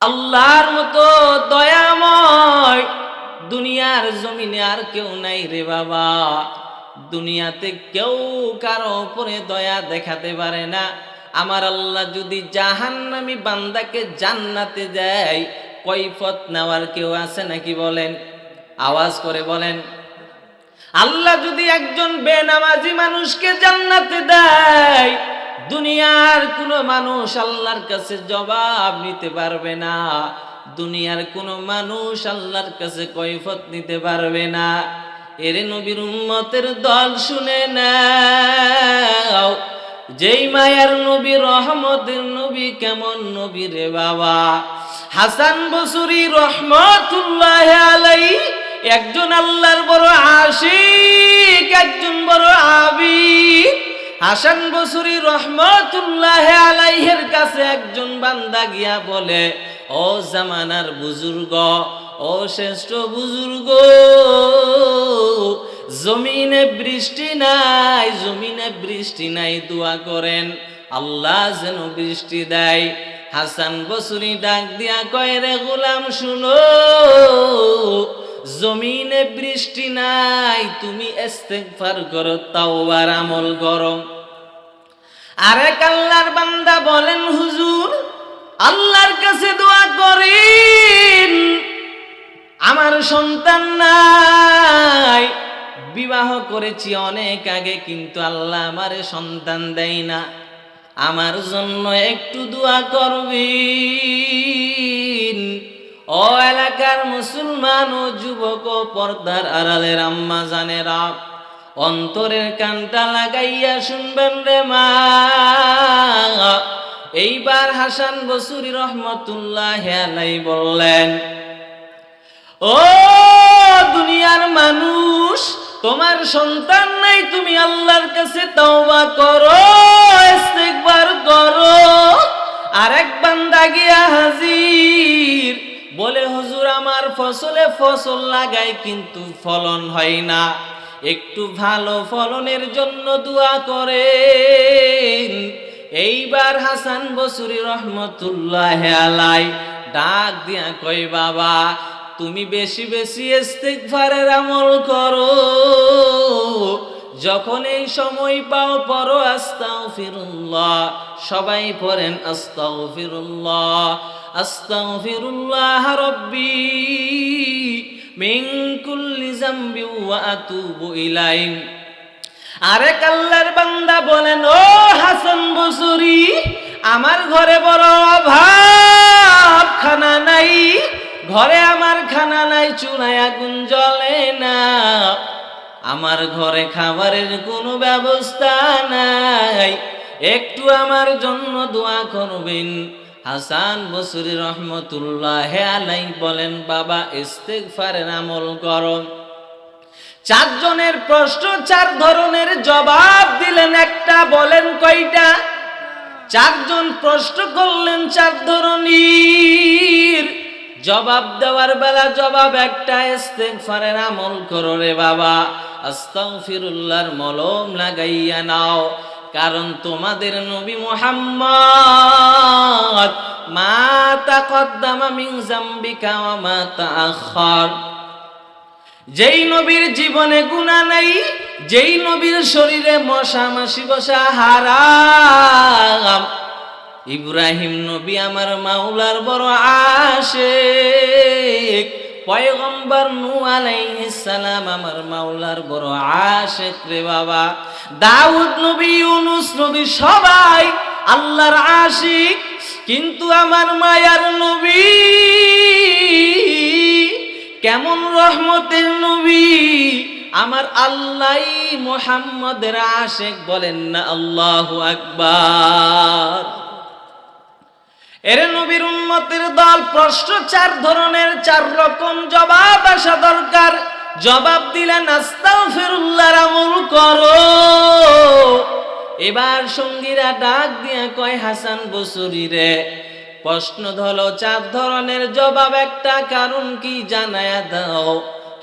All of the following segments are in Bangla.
আল্লাহর মতো দয়াময় দুনিয়ার জমিনে আর কেউ নাই রে বাবা। দুনিয়াতে কেউ কারো উপরে দয়া দেখাতে পারে না। আমার আল্লাহ যদি জাহান্নামী বান্দাকে জান্নাতে দেয়, কৈফত নেওয়ার কেউ আছে নাকি বলেন? আওয়াজ করে বলেন। আল্লাহ যদি একজন বেনামাজি মানুষকে জান্নাতে দেয়, দুনিয়ার কোনো মানুষ আল্লাহর কাছে জবাব নিতে পারবে না। দুনিয়ার কোনো মানুষ আল্লাহর কাছে কৈফত নিতে পারবে না। এরে নবীর উম্মতের দল শুনে নাও, যেই মায়ার নবী, রহমতের নবী, কেমন নবী রে বাবা। হাসান বসরি রহমতুল্লাহ আলাইহি একজন আল্লাহর বড় আশিক, একজন বড় আবিদ। হাসান বসরি রহমতুল্লাহ আলাইহির কাছে একজন বান্দা গিয়া বলে, ও জামানার বুজুর্গ, ও শ্রেষ্ঠ বুজুর্গ, জমিনে বৃষ্টি নাই, জমিনে বৃষ্টি নাই, দোয়া করেন আল্লাহ যেন বৃষ্টি দেয়। হাসান বসরি ডাক দিয়া কয়, রে গোলাম শুনো, জমিনে বৃষ্টি নাই, তুমি ইস্তেগফার করো, তাওবার আমল করো। আরেক আল্লাহর বান্দা বলেন, হুজুর আল্লাহর কাছে দোয়া করেন, আমার সন্তান নাই, বিবাহ করেছি অনেক আগে, কিন্তু আল্লাহ আমারে সন্তান দেয় না, আমার জন্য একটু দোয়া করবেন। ও এলাকার মুসলমান ও যুবক ও পর্দার আড়ালের আম্মা জানেরা, অন্তরের কানটা লাগাইয়া শুনবেন রে মা। এইবার হাসান বসরি রহমতুল্লাহ আলাইহি বললেন, ও দুনিয়ার মানুষ, তোমার সন্তান নাই, তুমি আল্লাহর কাছে তওবা করো, ইস্তেগফার করো। আরেক বান্দা গিয়া হাজির, বলে, হুজুর আমার ফসলে ফসল লাগাই কিন্তু ফলন হয় না, একটু ভালো ফলনের জন্য দোয়া করেন। এইবার হাসান বসরি রহমতুল্লাহ আলাইহি ডাক দিয়া কই, বাবা তুমি বেশি বেশি ইস্তিগফারের আমল করো, যখন এই সময় পাও পড়ো আস্তাগফিরুল্লাহ, সবাই পড়েন আস্তাগফিরুল্লাহ, আস্তাগফিরুল্লাহ রাব্বি মিন কুল্লি যামবি ওয়া আতুবু ইলাইহি। আরেক আল্লাহর বান্দা বলেন, ও হাসান বসরি, আমার ঘরে বড় অভাব, খানা নাই, ঘরে আমার খানা নাই, চুলায় আগুন জ্বলে না, আমার ঘরে খাবারের কোনো ব্যবস্থা নাই, একটু আমার জন্য দোয়া করবেন। হাসান বসরি রহমতুল্লাহ আলাইহি বলেন, বাবা ইস্তেগফারের আমল করো। চারজনের প্রশ্ন চার ধরনের জবাব দিলেন, একটা বলেন কয়টা? চারজন প্রশ্ন করলেন চার ধরনের, জবাব দেওয়ার বেলা জবাব একটা, ইস্তেগফারের আমল করো রে বাবা, আস্তাগফিরুল্লাহর মলম লাগাইয়া নাও, কারণ তোমাদের নবী মুহাম্মদ মা তাকদ্দামা মিন যামবিকা ওয়া মা তাআখার, যেই নবীর জীবনে গুনাহ নাই, যেই নবীর শরীরে মশা মাছি বসা হারাম, ইব্রাহিম নবী আমার মাওলার বড় আশিক, পয়গম্বর নূহ আলাইহিস সালাম আমার মাওলার বড় আশিক রে বাবা, দাউদ নবী, ইউনূস নবী, সবাই আল্লাহর আশিক, কিন্তু আমার মায়ার নবী কেমন রহমতের নবী, আমার আল্লাহ মুহাম্মদের আশিক, বলেন না আল্লাহু আকবার। এর নবীর উম্মতের দল, প্রশ্ন চার ধরনের, চার রকম জবাব আসা দরকার। জবাব দিলেন আস্তাগফিরুল্লাহর আমল করো। এবার সঙ্গীরা ডাক দিয়া কয়, হাসান বসরি রে, প্রশ্ন ধরো চার ধরনের, জবাব একটা, কারণ কি জানায়া দাও।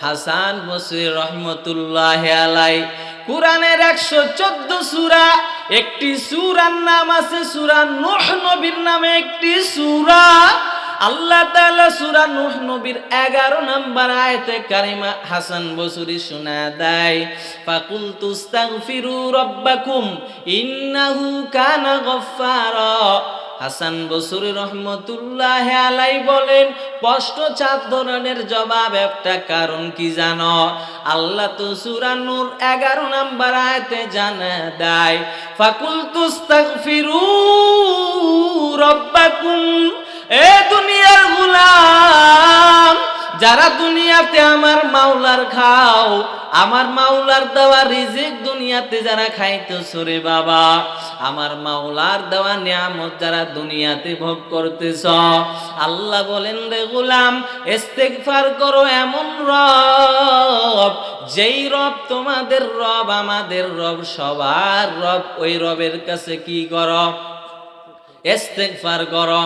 হাসান বসরি রহমতুল্লাহ আলাইহি কুরআনের 114 সূরা, একটি সূরার নাম আছে সূরা নূহ, নবীর নামে একটি সূরা, আল্লাহ তাআলা সূরা নূহ নবীর 11 নম্বর আয়াতে কারিমা হাসান বসরি শোনা দেয়, ফাকুলতু আস্তাগফিরু রাব্বাকুম ইন্নাহু কানা গফফারা। হাসান বসরি রহমতুল্লাহ আলাই বলেন, স্পষ্ট 4 ধরনের জবাব। একটা কারণ কি জানো? আল্লাহ তো সূরা নূর 11 নম্বর আয়াতে জানা দেয়, ফাকুলতু আস্তাগফিরু রাব্বাকুম। এ দুনিয়ার গোলাম, যারা দুনিয়াতে আমার মাওলার খাও, আমার মাওলার দেওয়া রিজিক দুনিয়াতে যারা খাইতেছো রে বাবা, আমার মাওলার দেওয়া নিয়ামত যারা দুনিয়াতে ভোগ করতেছ, আল্লাহ বলেন রে গোলাম, ইস্তেগফার করো এমন রব, যেই রব তোমাদের রব, আমাদের রব, সবার রব। ওই রবের কাছে কি করো? ইস্তেগফার করো।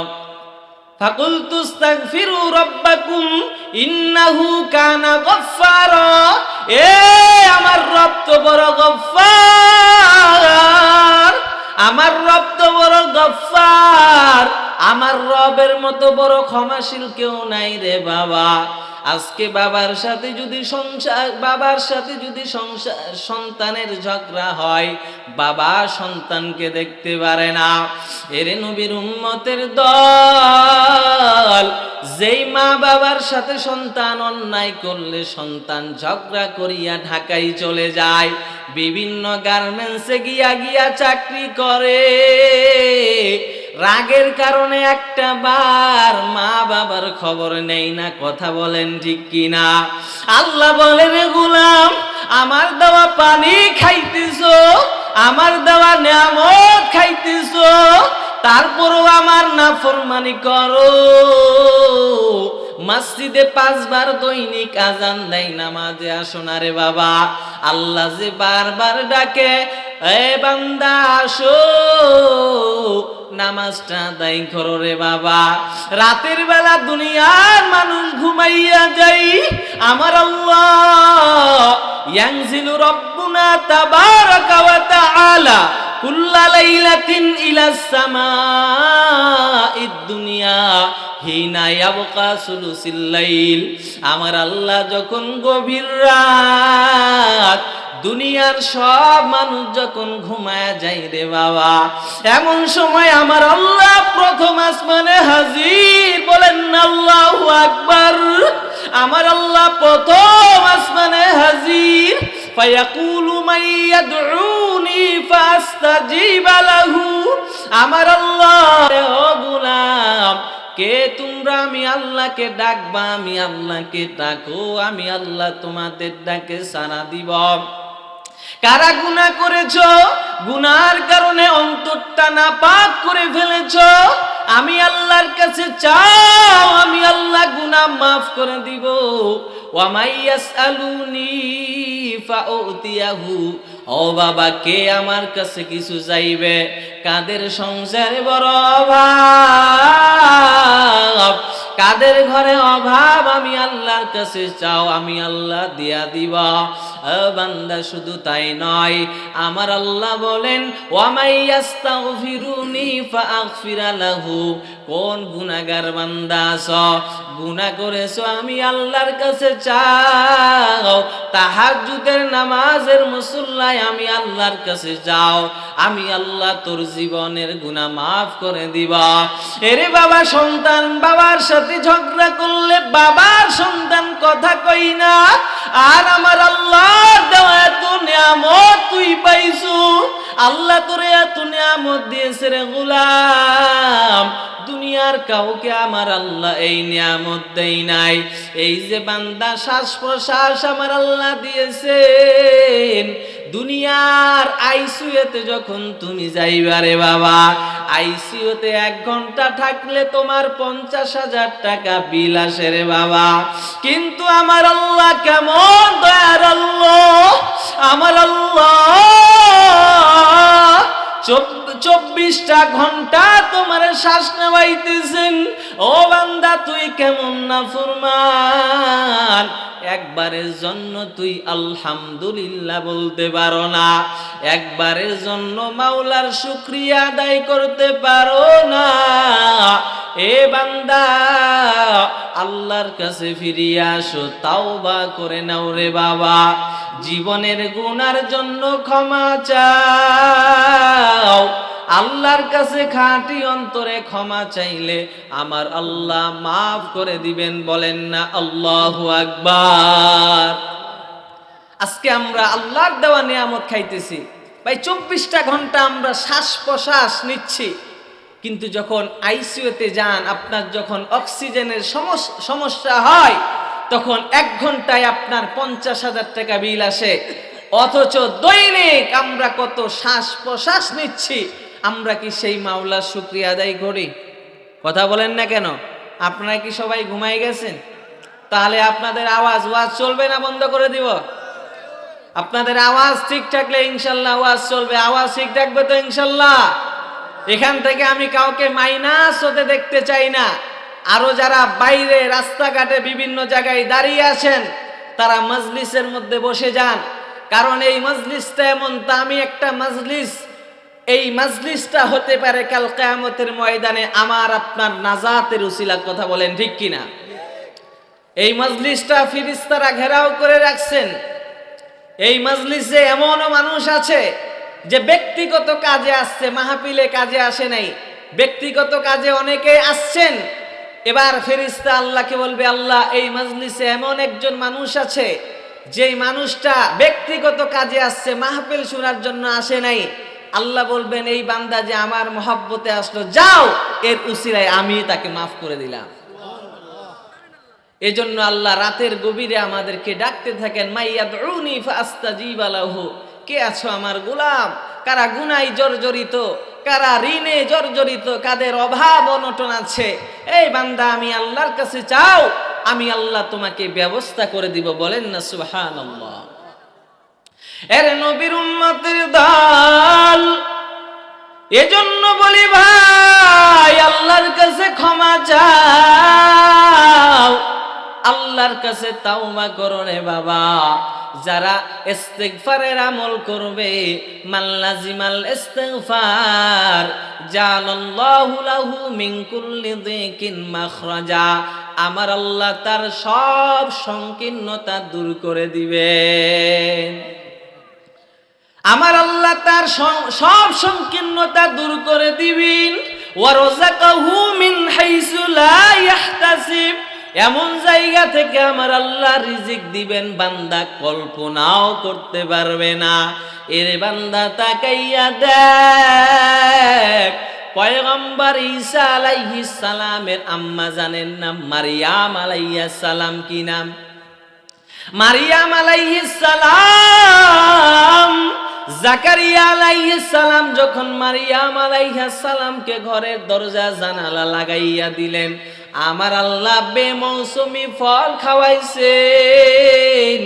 ফাকুলতু আস্তাগফিরু রাব্বাকুম ইন্নাহু কানা গফফারা। এ আমার রব তো বড় গফফার, আমার রব তো বড় গফফার, আমার রবের মতো বড় ক্ষমাশীল কেউ নাই রে বাবা। আজকে বাবার সাথে যদি সন্তানের ঝগড়া হয়, বাবা সন্তানকে দেখতে পারে না। এরে নবীর উম্মতের দল, যেই মা বাবার সাথে সন্তান অন্যায় করলে সন্তান ঝগড়া করিয়া ঢাকায় চলে যায়, বিভিন্ন গার্মেন্টসে গিয়া চাকরি করে। রাগের কারণে একটা বার মা বাবার খবর নেই না। কথা বলেন ঠিক কিনা? আল্লাহ বলেন, গোলাম, আমার দেওয়া পানি খাইতেছো, আমার দেওয়া নিয়ামত খাইতেছো, তারপরও আমার নাফরমানি করো। মসজিদে 5 বার দৈনিক আজান দেয়, নামাজে আসো না রে বাবা। আল্লাহ যে বারবার ডাকে, এ বান্দা আসো, নামাজটা আদায় করো রে বাবা। রাতের বেলা দুনিয়ার মানুষ ঘুমাইয়া যাই, আমার আল্লাহ ইয়ানজিলু রাব্বুনা তাবারাকা ওয়া তাআলা কুল্লা লাইলাতিন ইলাস সামাঈদ দুনিয়া হিনা ইয়াবকা সুলুসিল লাইল। আমার আল্লাহ যখন গভীর রাত, দুনিয়ার সব মানুষ যখন ঘুমায় যায় রে বাবা, এমন সময় আমার আল্লাহ প্রথম আসমানে হাজির। বলেন আল্লাহু আকবার। আমার আল্লাহ প্রথম আসমানে হাজির। ফায়াকুলু মান ইয়াদউনি ফাস্তাজিব লাহু। আমার আল্লাহ, ও গোলাম, কে তোমরা? আমি আল্লাহকে ডাকবা, আমি আল্লাহকে ডাকো, আমি আল্লাহ তোমাদের ডাকে সাড়া দিব। কারা গুনাহ করেছো, গুনার কারণে অন্তরটা নাপাক করে ফেলেছো, আমি আল্লাহর কাছে চাও, আমি আল্লাহ গুনাহ মাফ করে দিব। ওয়া মাইয়াসআলুনি ফাউতিয়াহু। ও বাবা, কে আমার কাছে কিছু চাইবে? কাদের সংসারে বড় অভাব, কাদের ঘরে অভাব, আমি আল্লাহর কাছে চাও, আমি আল্লাহ দিয়া দিব। বান্দা শুধু তাই নয়, আমার আল্লাহ বলেন, ওয়া মাইয়াস্তাগফিরুনি ফাআগফিরা লাহু। কোন গুনাহগার বান্দা আছো, গুনাহ করেছো, আমি আল্লাহর কাছে চাও, তাহাজ্জুদের নামাজের মুসল্লায় আমি আল্লাহর কাছে যাও, আমি আল্লাহ তোর জীবনের গুনাহ মাফ করে দিব। এরে বাবা, সন্তান বাবার সাথে ঝগড়া করলে বাবার সন্তান কথা কই না, আর আমার আল্লাহর দেওয়া এত নিয়ামত তুই পাইছু, আল্লাহ তোরে এত নিয়ামত দিয়েছে রে গোলাম, দুনিয়ার কাউকে আমার আল্লাহ এই নিয়ামত দেই নাই। এই যে বান্দা শ্বাস প্রশ্বাস আমার আল্লাহ দিয়েছেন, দুনিয়ার আইসিইউতে যখন তুমি যাইবারে বাবা, আইসিইউতে 1 ঘন্টা থাকলে তোমার 50,000 টাকা বিল আসে রে বাবা। কিন্তু আমার আল্লাহ কেমন দয়ার আল্লাহ, আমার আল্লাহ 24টা ঘন্টা তোমার শ্বাস নেওয়াইতেছেন। ও বান্দা, বান্দা তুই কেমন নাফরমান, একবারের জন্য তুই আলহামদুলিল্লাহ বলতে পারো না, একবারের জন্য মাওলার শুকরিয়া আদায় করতে পারো না। এ বান্দা, আল্লাহর কাছে ফিরিয়ে আসো, তাওবা করে নাও রে বাবা, জীবনের গুনার জন্য ক্ষমা চাও। আল্লাহর কাছে খাঁটি অন্তরে ক্ষমা চাইলে আমার আল্লাহ মাফ করে দিবেন। বলেন না আল্লাহু আকবার। আজকে আমরা আল্লাহর দেওয়া নিয়ামত খাইতেছি ভাই, 24টা ঘন্টা আমরা শ্বাস প্রশ্বাস নিচ্ছি, কিন্তু যখন আইসিইউতে যান, আপনার যখন অক্সিজেনের সমস্যা হয়, তখন 1 ঘন্টায় আপনার 50,000 টাকা বিল আসে। অথচ দৈনিক আমরা কত শ্বাস প্রশ্বাস নিচ্ছি, আমরা কি সেই মাওলার শুকরিয়া আদায় করি? কথা বলেন না কেন? আপনারা কি সবাই ঘুমাই গেছেন? তাহলে আপনাদের আওয়াজ চলবে না বন্ধ করে দিব? আপনাদের আওয়াজ ঠিক থাকলে ইনশাল্লাহ আওয়াজ চলবে। আওয়াজ ঠিক থাকবে তো ইনশাল্লাহ? এখান থেকে আমি কাউকে মাইনাস হতে দেখতে চাই না। আরো যারা বাইরে রাস্তাঘাটে বিভিন্ন জায়গায় দাঁড়িয়ে আছেন, তারা মজলিসের মধ্যে বসে যান, কারণ এই মজলিসটা এমন দামি একটা মজলিস, এই মজলিসটা হতে পারে কাল কিয়ামতের ময়দানে আমার আপনার নাজাতের উসিলা। কথা বলেন ঠিক কিনা? এই মজলিসটা ফেরেশতারা ঘেরাও করে রাখছেন। এই মজলিসে এমনও মানুষ আছে যে ব্যক্তিগত কাজে আসছে, মাহফিলে কাজে আসে নাই, ব্যক্তিগত কাজে অনেকে আসছেন। এবার ফেরেশতা আল্লাহকে বলবে, আল্লাহ এই মজলিসে এমন একজন মানুষ আছে, যেই মানুষটা ব্যক্তিগত কাজে আসছে, মাহফিল শোনার জন্য আসে নাই। আল্লাহ বলবেন, এই বান্দা যে আমার মহব্বতে আসলো, যাও এর উসিলায় আমি তাকে মাফ করে দিলাম। এজন্য আল্লাহ রাতের গভীরে আমাদেরকে ডাকতে থাকেন, মাইয়াদউনি ফাআস্তাজিব লাহু। কে আছো আমার গোলাম? কারা গুনায় জর্জরিত, কারা ঋণে জর্জরিত, কাদের অভাব অনটন আছে, এই বান্দা আমি আল্লাহর কাছে চাও, আমি আল্লাহ তোমাকে ব্যবস্থা করে দিব। বলেন না সুবহানাল্লাহ। এর নবীর উম্মতের দল, এজন্য বলি ভাই, আল্লাহর কাছে ক্ষমা চাও, আল্লাহর কাছে তাওবা করো রে বাবা। যারা ইস্তিগফারের আমল করবে, মাল্লাজিমাল ইস্তিগফার জালাল্লাহু লাহু মিন কুল্লি যিকিন মাখরাজা, আমার আল্লাহ তার সব সংকীর্ণতা দূর করে দিবেন। আমার আল্লাহ তার সব সংকীর্ণতা দূর করে দিবেন। ওয়া রাযাকাহু মিন হাইসু লা ইয়াহতাসিব, এমন জায়গা থেকে আমার আল্লাহ রিজিক দিবেন বান্দা কল্পনাও করতে পারবে না। এর বান্দা তাকাইয়া দেখ, পয়গম্বর ঈসা আলাইহিস সালামের আম্মা জানেন নাম মারিয়াম আলাইহিস সালাম। কি নাম? মারিয়াম আলাইহিস সালাম। জাকারিয়া আলাইহিস সালাম যখন মারিয়াম আলাইহিস সালামকে ঘরের দরজা জানালা লাগাইয়া দিলেন, আমার আল্লাহ বেমৌসুমি ফল খাওয়াইছেন।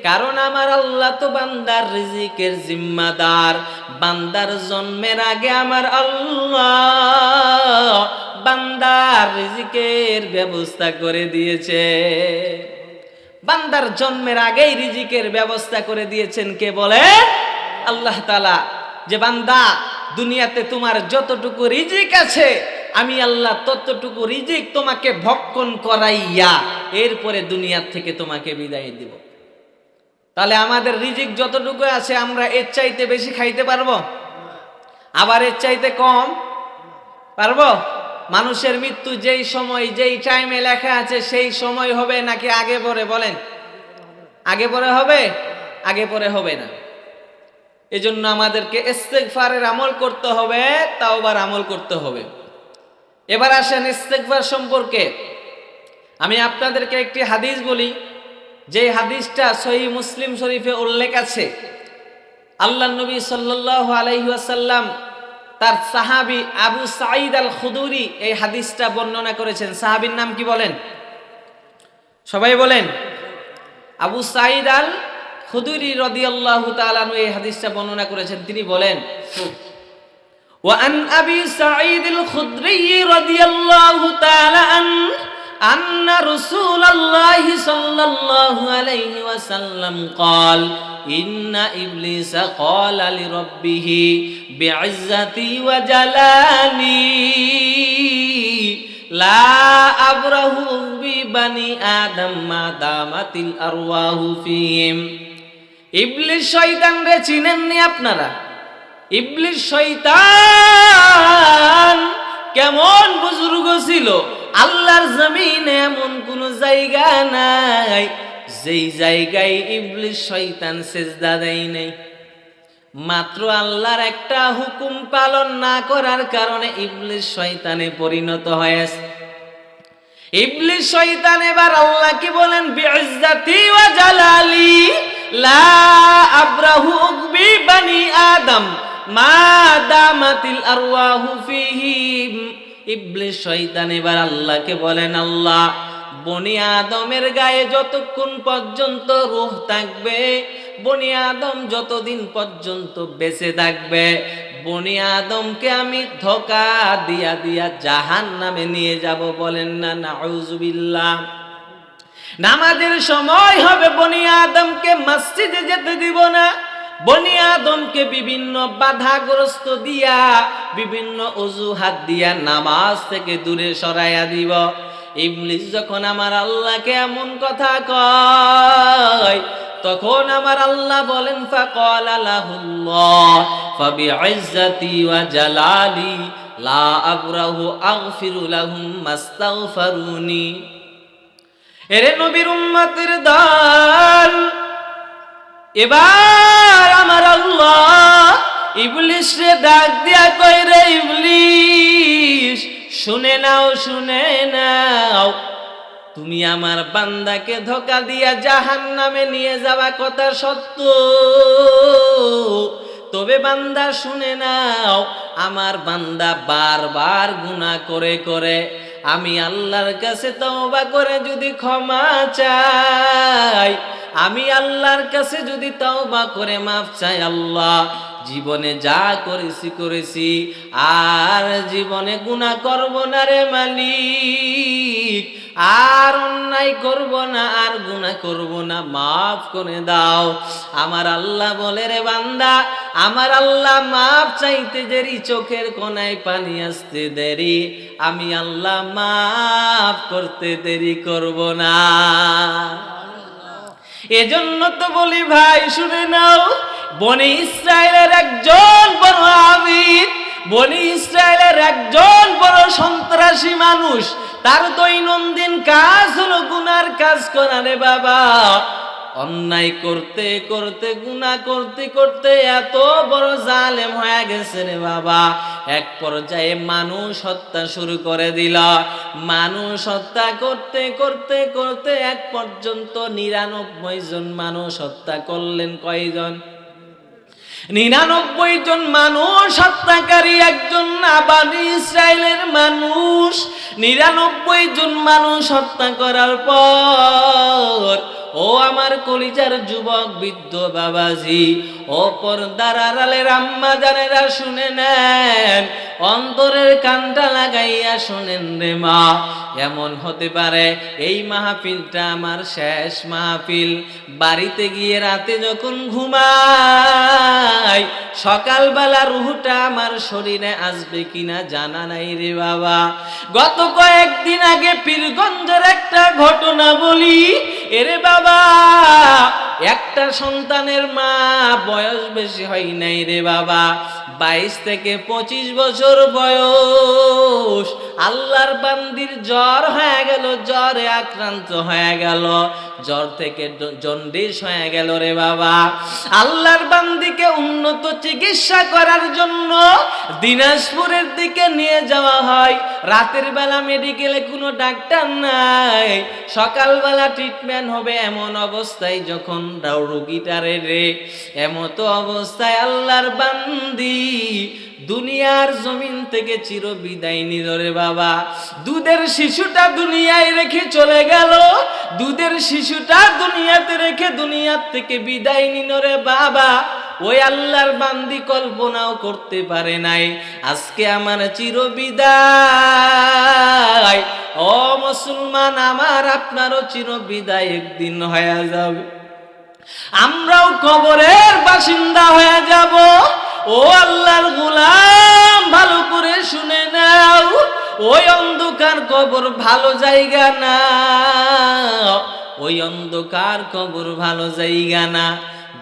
কারণ আমার আল্লাহ তো বান্দার রিজিকের জিম্মাদার। বান্দার জন্মের আগে আমার আল্লাহ বান্দার রিজিকের ব্যবস্থা করে দিয়েছে। বান্দার জন্মের আগেই রিজিকের ব্যবস্থা করে দিয়েছেন কে বলে? আল্লাহ তাআলা। যে বান্দা, দুনিয়াতে তোমার যতটুকু রিজিক আছে, আমি আল্লাহ ততটুকু রিজিক তোমাকে ভক্ষণ করাইয়া এরপরে দুনিয়ার থেকে তোমাকে বিদায় দিব। তাহলে আমাদের রিজিক যতটুকু আছে, আমরা এর চাইতে বেশি খাইতে পারবো? আবার এর চাইতে কম পারবো? মানুষের মৃত্যু যেই সময় যেই টাইমে লেখা আছে সেই সময় হবে নাকি আগে পরে? বলেন, আগে পরে হবে? আগে পরে হবে না। এজন্য আমাদেরকে ইস্তিগফারের আমল করতে হবে, তাওবার আমল করতে হবে। এবার আসেন ইস্তিগফার সম্পর্কে আমি আপনাদেরকে একটি হাদিস বলি, যে হাদিসটা সহিহ মুসলিম শরীফে উল্লেখ আছে। আল্লাহর নবী সাল্লাল্লাহু আলাইহি ওয়াসাল্লাম তার সাহাবী আবু সাঈদ আল খুদরি এই হাদিসটা বর্ণনা করেছেন। সাহাবীর নাম কি বলেন? সবাই বলেন। আবু সাঈদ আল খুদরি রাদিয়াল্লাহু তাআলা আনহু এই হাদিসটা বর্ণনা করেছেন। তিনি বলেন, ওয়া আন আবি সাঈদ আল খুদরি রাদিয়াল্লাহু তাআলা আন আন্না রাসূলুল্লাহি সাল্লাল্লাহু আলাইহি ওয়াসাল্লাম قال إن إبليس قال لربه بعزتي وجلالي لا أبره ببني آدم ما دامت الأرواح فيهم। ইবলিস শয়তান রে চিনেননি আপনারা? ইবলিস শয়তান কেমন বুজুর্গ ছিল। আল্লাহর জমিনে এমন কোন জায়গা নাই যেই জায়গায় ইবলিস শয়তান সিজদা দেয় নাই। মাত্র আল্লাহর একটা হুকুম পালন না করার কারণে ইবলিস শয়তানে পরিণত হয়েছে। ইবলিস শয়তান এবার আল্লাহকে বলেন বিইজ্জাতি ওয়া জালালি লা আবরাহু বিবানি আদম মা দামাতিল আরওয়াহু ফিহিম। ইবলিস শয়তান এবার আল্লাহকে বলেন, আল্লাহ, বনি আদমের গায়ে যতক্ষণ পর্যন্ত রূহ থাকবে, বনি আদম যতদিন পর্যন্ত বেঁচে থাকবে, বনি আদমকে আমি ধোঁকা দিয়া দিয়া জাহান্নামে নিয়ে যাব। বলেন না নাউযুবিল্লাহ। নামাজের সময় হবে, বনি আদমকে মসজিদে যেতে দিব না। বনি আদমকে বিভিন্ন বাধাগ্রস্ত দিয়া, বিভিন্ন অজুহাত দিয়া নামাজ থেকে দূরে সরাইয়া দিব। ইবলিস যখন আমার আল্লাহকে এমন কথা কয়, তখন আমার আল্লাহ বলেন ফাকালা লাহুল্লাহ ফাবিইজ্জাতি ওয়া জালালি লা আবরাহু আগফিরু লাহুম মাস্তাগফারুনি। এরে নবীর উম্মতের দল, এবার আমার আল্লাহ ইবলিস রে ডাক দিয়া কই, রে ইবলিস, শুনে নাও, শুনে নাও, তুমি আমার বান্দাকে ধোঁকা দিয়া জাহান্নামে নিয়ে যাওয়া কথা সত্য, তবে বান্দা শুনে নাও, আমার বান্দা বারবার গুনাহ করে করে আমি আল্লাহর কাছে তওবা করে যদি ক্ষমা চাই, আমি আল্লাহর কাছে যদি তওবা করে মাফ চাই, আল্লাহ জীবনে যা করেছি করেছি, আর জীবনে গুনাহ করব না রে মালিক, আর অন্যায় করব না, আর গুনাহ করব না, মাফ করে দাও। আমার আল্লাহ বলে, রে বান্দা, আমার আল্লাহ মাফ চাইতে দেরি, চোখের কোনায় পানি আসতে দেরি, আমি আল্লাহ মাফ করতে দেরি করব না। এজন্য তো বলি ভাই, শুনে নাও, বনি ইসরায়েলের একজন বড় আবিদ, বনি ইসরায়েলের একজন বড় সন্ত্রাসী মানুষ, তার দৈনন্দিন কাজ হলো গুনার কাজ করা রে বাবা। অন্যায় করতে করতে, গুনাহ করতে করতে এত বড় জালেম হয়ে গেছে রে বাবা, এক পর্যায়ে মানুষ হত্যা শুরু করে দিল। মানুষ হত্যা করতে করতে করতে এক পর্যন্ত 99 জন মানুষ হত্যা করলেন। কয়জন? 99 জন মানুষ হত্যাকারী একজন না, বনি ইসরায়েলের মানুষ 99 জন মানুষ হত্যা করার পর, ও আমার কলিজার যুবক বৃদ্ধ বাবাজি, ও পর্দার আড়ালের আম্মা জানেরা, শুনে নেন, অন্তরের কানটা লাগাইয়া শুনেন রে মা। এমন হতে পারে এই মাহফিলটা আমার শেষ মাহফিল, বাড়িতে গিয়ে রাতে যখন ঘুমাই, সকালবেলা রুহটা আমার শরীরে আসবে কিনা জানা নাই রে বাবা। গত কয়েকদিন আগে পীরগঞ্জের একটা ঘটনা বলি, এরে বাবা, একটা সন্তানের মা, বয়স বেশি হয় নাই রে বাবা, 22 থেকে 25 বছর বয়স, আল্লাহর বান্দির জ্বর হয়ে গেল, জ্বরে আক্রান্ত হয়ে গেল, জ্বর থেকে জন্ডিস হয়ে গেল রে বাবা। আল্লাহর বান্দিকে উন্নত চিকিৎসা করার জন্য দিনাজপুরের দিকে নিয়ে যাওয়া হয়। রাতের বেলা মেডিকেলে কোনো ডাক্তার নাই, সকালবেলা ট্রিটমেন্ট হবে, এমন অবস্থায় যখন রোগীটারে রে, এমত অবস্থায় আল্লাহর বান্দি দুনিয়ার জমিন থেকে চির বিদায় নিল রে বাবা। দুধের শিশুটা দুনিয়ায় রেখে চলে গেল, দুধের শিশুটা দুনিয়াতে রেখে দুনিয়ার থেকে বিদায় নিল রে বাবা। ওই আল্লাহর বান্দি কল্পনাও করতে পারে নাই আজকে আমার চিরবিদায়। ও মুসলমান, আমার আপনারও চিরবিদায় একদিন হয়ে যাবে, আমরাও কবরের বাসিন্দা হয়ে যাব। ও আল্লাহর গোলাম, ভালো করে শুনে নাও, ওই অন্ধকার কবর ভালো জায়গা না, ওই অন্ধকার কবর ভালো জায়গা না।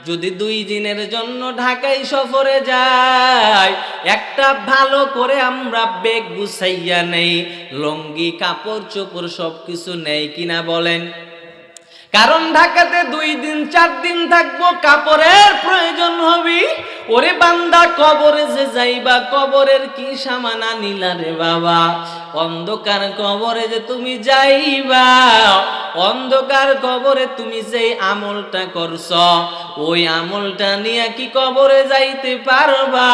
যদি 2 দিনের জন্য ঢাকায় সফরে যাই, একটা ভালো করে আমরা ব্যাগ গুছাইয়া নেই, লঙ্গি কাপড় চোপড় সবকিছু নেই কিনা বলেন? কারণ ঢাকাতে 2 দিন 4 দিন থাকবো, কাপড়ের প্রয়োজন হবে। ওরে বান্দা, কবরে যে যাইবা, কবরের কি সামানা নিলা রে বাবা? অন্ধকার কবরে যে তুমি যাইবা, অন্ধকার কবরে তুমি যে আমলটা করছ, ওই আমলটা নিয়ে কি কবরে যাইতে পারবা?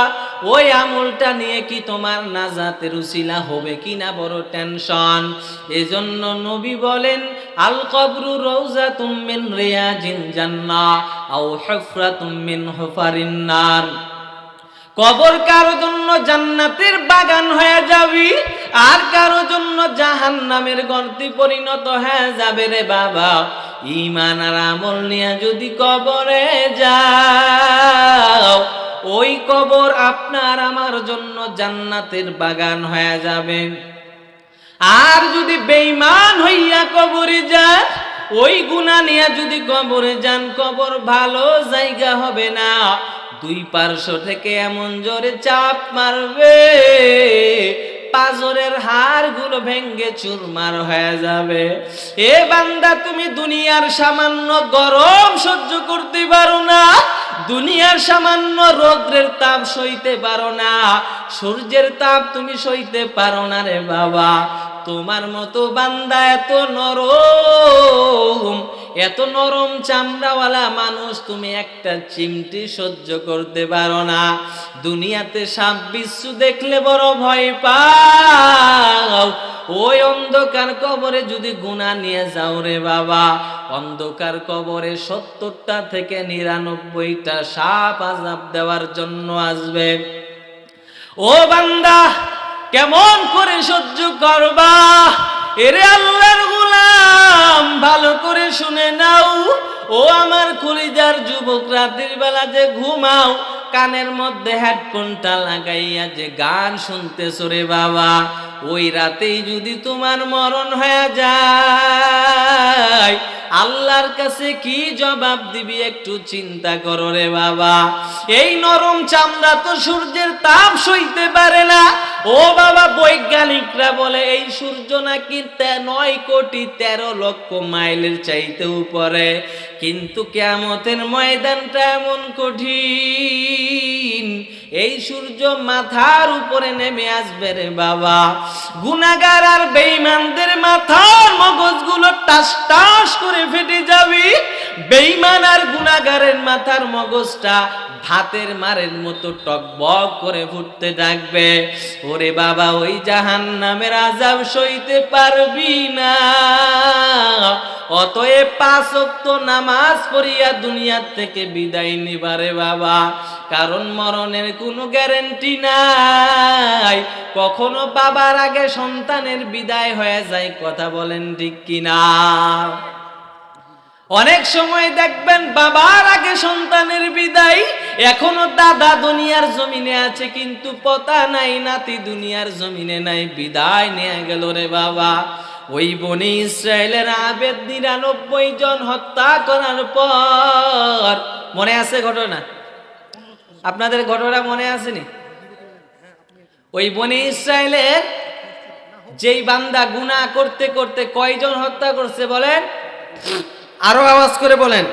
ওই আমলটা নিয়ে কি তোমার নাজাতের উসিলা হবে কিনা বড় টেনশন। এজন্য নবী বলেন, আল কবরু রওজাতুম মিন রিয়াজিল জান্নাহ আও হুফরাতুম মিন হুফারিন নার। কবর কারো জন্য জান্নাতের বাগান হয়ে যাবে, আর কারো জন্য জাহান্নামের গর্তে পরিণত হয়ে যাবে রে বাবা। ঈমান আর আমল নিয়ে যদি কবরে যাও, ওই কবর আপনার আমার জন্য জান্নাতের বাগান হয়ে যাবে। আর যদি বেঈমান হইয়া কবরে যান, ওই গুনাহ নিয়ে যদি কবরে যান, কবর ভালো জায়গা হবে না। 2 পার্শ্ব থেকে এমন জোরে চাপ মারবে, পাজরের হাড়গুলো ভেঙ্গে চুরমার হয়ে যাবে। এ বান্দা, তুমি দুনিয়ার সামান্য গরম সহ্য করতে পারো না, দুনিয়ার সামান্য রৌদ্রের তাপ সইতে পারো না, সূর্যের তাপ তুমি সইতে পারো না রে বাবা। তোমার মতো বান্দা এত নরম চামড়াওয়ালা মানুষ তুমি একটা চিমটি সহ্য করতে পারো না। দুনিয়াতে সাপ বিচ্ছু দেখলে বড় ভয় পাও, ওই অন্ধকার কবরে যদি গুনাহ নিয়ে যাও রে বাবা, অন্ধকার কবরে 70টা থেকে 99টা সাপ আযাব দেওয়ার জন্য আসবে। ও বান্দা, কেমন করে সহ্য করবা? এরে আল্লাহর গোলাম, ভালো করে শুনে নাও। ও আমার কলিজার যুবক, রাতের বেলা যে ঘুমাও, কানের মধ্যে হেডফোনটা লাগাইয়া যে গান শুনতেছো রে বাবা, ওই রাতেই যদি তোমার মরণ হয়ে যায়, আল্লাহর কাছে কি জবাব দিবি একটু চিন্তা করো রে বাবা। এই নরম চামড়া তো সূর্যের তাপ সইতে পারে না। ও বাবা, বৈজ্ঞানিকরা বলে এই সূর্য নাকি 9 কোটি 13 লক্ষ মাইলের চাইতে উপরে, কিন্তু কিয়ামতের ময়দানটা এমন কঠিন, এই সূর্য মাথার উপরে নেমে আসবে রে বাবা। গুনাহগার আর বেঈমানদের মাথার মগজগুলো টাস টাস করে ফেটে যাবে। বেঈমান আর গুনাহগারের মাথার মগজটা ভাতের মারের মতো টকবক করে ফুটতে থাকবে। ওরে বাবা, ওই জাহান্নামের আযাব সইতে পারবি না। অতএব 5 ওয়াক্ত নামাজ পড়িয়া দুনিয়ার থেকে বিদায় নিবারে বাবা, কারণ মরণের কোনো গ্যারান্টি নাই। কখনো বাবার আগে সন্তানের বিদায় হয়ে যায়, কথা বলেন ঠিক কিনা? অনেক সময় দেখবেন বাবার আগে সন্তানের বিদায়। এখনো দাদা দুনিয়ার জমিনে আছে, কিন্তু পতা নাই নাতি দুনিয়ার জমিনে নাই, বিদায় নিয়ে গেল রে বাবা। ওই বনি ইসরায়েলের আবেদ 99 জন হত্যা করার পর, মনে আছে ঘটনা? আপনাদের ঘটনা মনে আসেনি? ওই বনি ইসরায়েলের যেই বান্দা গুনাহ করতে করতে কয়জন হত্যা করছে বলেন? আরো আওয়াজ করে বলেন।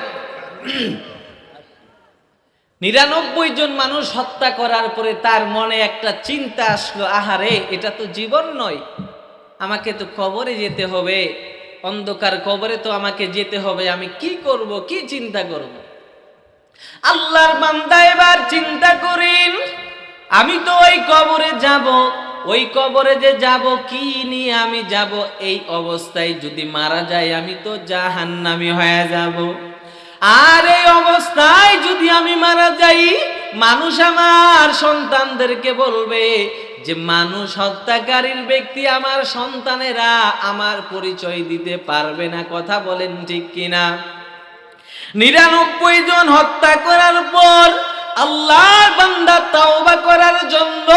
99 জন মানুষ হত্যা করার পরে তার মনে একটা চিন্তা আসলো, আহারে, এটা তো জীবন নয়, আমাকে তো কবরে যেতে হবে, অন্ধকার কবরে তো আমাকে যেতে হবে, আমি কি করব, কি চিন্তা করব? আল্লাহর বান্দা এবার চিন্তা করেন, আমি তো ওই কবরে যাব, ওই কবরে যে যাব কি নিয়ে আমি যাব? এই অবস্থায় যদি মারা যায় আমি তো জাহান্নামী হয়ে যাব। আর এই অবস্থায় যদি আমি মারা যাই, মানুষ আমার সন্তানদেরকে বলবে যে মানুষ হত্যাকারীর ব্যক্তি আমার সন্তানেরা আমার পরিচয় দিতে পারবে না। কথা বলেন ঠিক কিনা? 99 জন হত্যা করার পর আল্লাহর বান্দা তাওবা করার জন্য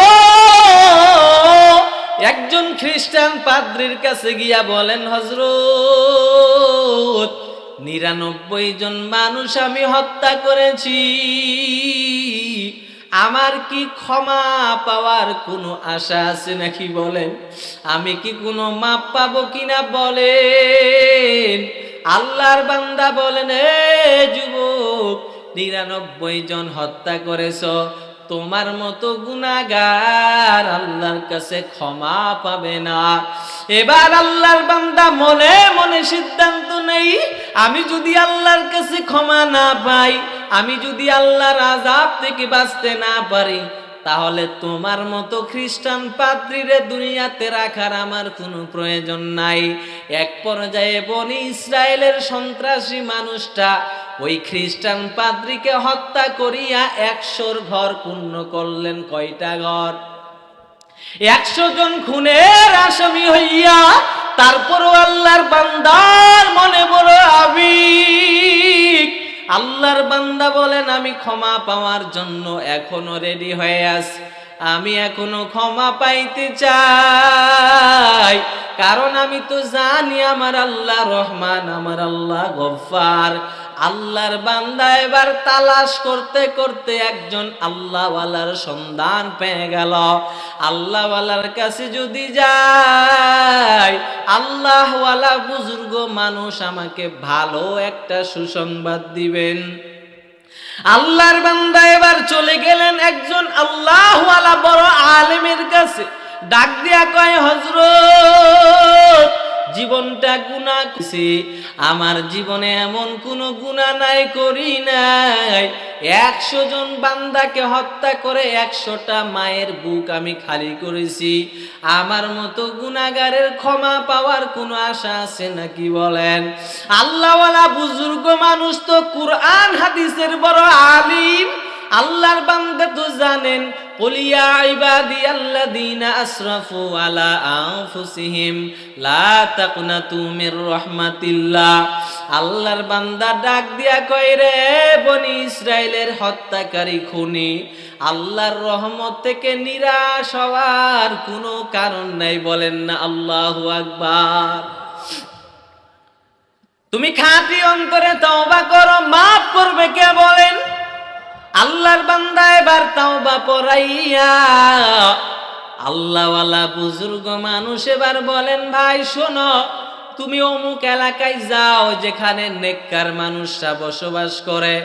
একজন খ্রিস্টান পাদ্রীর কাছে গিয়া বলেন, হযরত 99 জন মানুষ আমি হত্যা করেছি, আমার কি ক্ষমা পাওয়ার কোনো আশা আছে নাকি বলেন? আমি কি কোনো মাপ পাবো কিনা বলেন? আল্লাহর বান্দা বলেন, এ যুবক, 99 জন হত্যা করেছো, তোমার মতো গুনাহগার আল্লাহর কাছে ক্ষমা পাবে না। এবার আল্লাহর বান্দা মনে মনে সিদ্ধান্ত নেই, আমি যদি আল্লাহর কাছে ক্ষমা না পাই, আমি যদি আল্লাহর আযাব থেকে বাঁচতে না পারি, তাহলে তোমার মতো খ্রিস্টান পাদ্রীরে দুনিয়াতে রাখার আমার কোনো প্রয়োজন নাই। এক পর্যায়ে বনি ইসরায়েলের সন্ত্রাসী মানুষটা ওই খ্রিস্টান পাদ্রীকে হত্যা করিয়া 100 ঘর পূর্ণ করলেন। কয়টা ঘর? 100 জন খুনের আসামি হইয়া। তারপরও আল্লাহর বান্দার মনে বড় আবেগ। আল্লাহর বান্দা বলেন, আমি ক্ষমা পাওয়ার জন্য এখনো রেডি হয়ে আছি, আমি এখনো ক্ষমা পাইতে চাই, কারণ আমি তো জানি আমার আল্লাহ রহমান, আমার আল্লাহ গফফার। আল্লাহর বান্দা এবার তালাশ করতে করতে একজন আল্লাহওয়ালার সন্ধান পেয়ে গেল। আল্লাহওয়ালার কাছে যদি যায়, আল্লাহওয়ালা বুজুর্গ মানুষ আমাকে ভালো একটা সুসংবাদ দিবেন। আল্লাহর বান্দা এবার চলে গেলেন একজন আল্লাহওয়ালা বড় আলেমের কাছে। ডাক দিয়া কয়, হযরত, জীবনটা গুনাহ করেছি, আমার জীবনে এমন কোনো গুনাহ নাই, করি নাই। 100 জন বান্দাকে হত্যা করে 100টা মায়ের বুক আমি খালি করেছি। আমার মতো গুনাহগারের ক্ষমা পাওয়ার কোনো আশা আছে নাকি বলেন? আল্লাহওয়ালা বুজুর্গ মানুষ তো কুরআন হাদিসের বড় আলিম। আল্লাহর বান্দা তো জানেন, কুল ইয়া ইবাদিয়াল্লাযীনা আসরাফু আলা আনফুসিহিম লা তাকনাতু মির রাহমাতিল্লাহ। আল্লাহর বান্দা ডাক দিয়া কয়, রে বনি ইসরাইলের হত্যাকারী খুনি, আল্লাহর রহমত থেকে নিরাশ হওয়ার কোনো কারণ নাই। বলেন না আল্লাহু আকবার। তুমি খাঁটি অন্তরে তওবা করো, মাফ করবে কে বলেন? আল্লাহর বান্দা এবার তাওবা পড়াইয়া আল্লাহওয়ালা বুজুর্গ মানুষ এবার বলেন, ভাই শোনো, তুমি অমুক এলাকায় যাও যেখানে নেককার মানুষরা বসবাস করে,